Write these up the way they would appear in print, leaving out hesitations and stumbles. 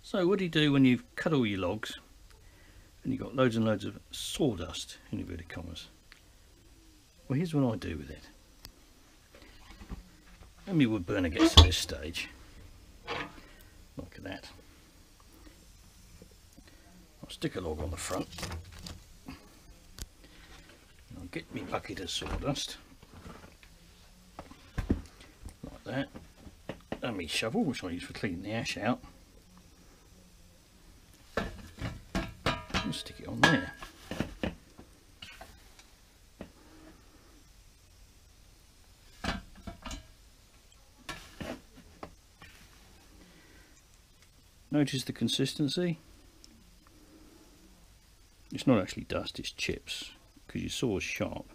So what do you do when you've cut all your logs and you've got loads and loads of sawdust, in inverted commas? Well, here's what I do with it. When my wood burner gets to this stage, like that, I'll stick a log on the front. I'll get my bucket of sawdust, like that, and my shovel, which I use for cleaning the ash out. Stick it on there. Notice the consistency. It's not actually dust, it's chips, because your saw is sharp,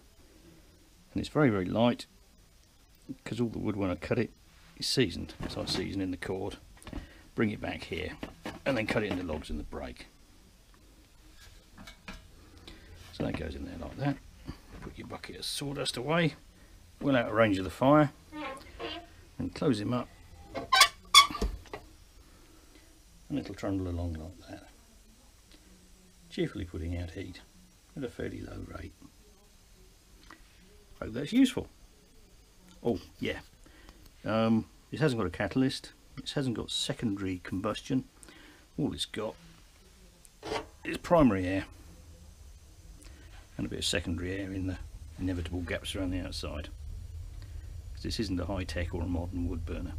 and it's very, very light, because all the wood when I cut it is seasoned. So I season in the cord, bring it back here, and then cut it into logs in the brake. So that goes in there like that. Put your bucket of sawdust away, well out of range of the fire, and close him up, and it'll trundle along like that, cheerfully putting out heat at a fairly low rate. Hope that's useful. Oh yeah, it hasn't got a catalyst, it hasn't got secondary combustion. All it's got is primary air and a bit of secondary air in the inevitable gaps around the outside, because this isn't a high-tech or a modern wood burner.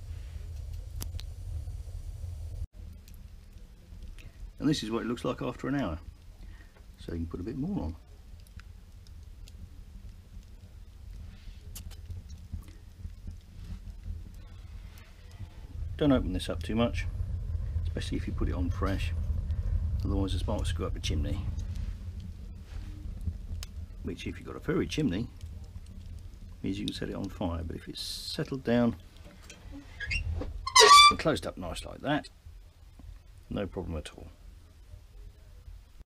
And this is what it looks like after an hour, so you can put a bit more on. Don't open this up too much, especially if you put it on fresh, otherwise the sparks go up the chimney. Which, if you've got a furry chimney, means you can set it on fire, but if it's settled down and closed up nice like that, no problem at all.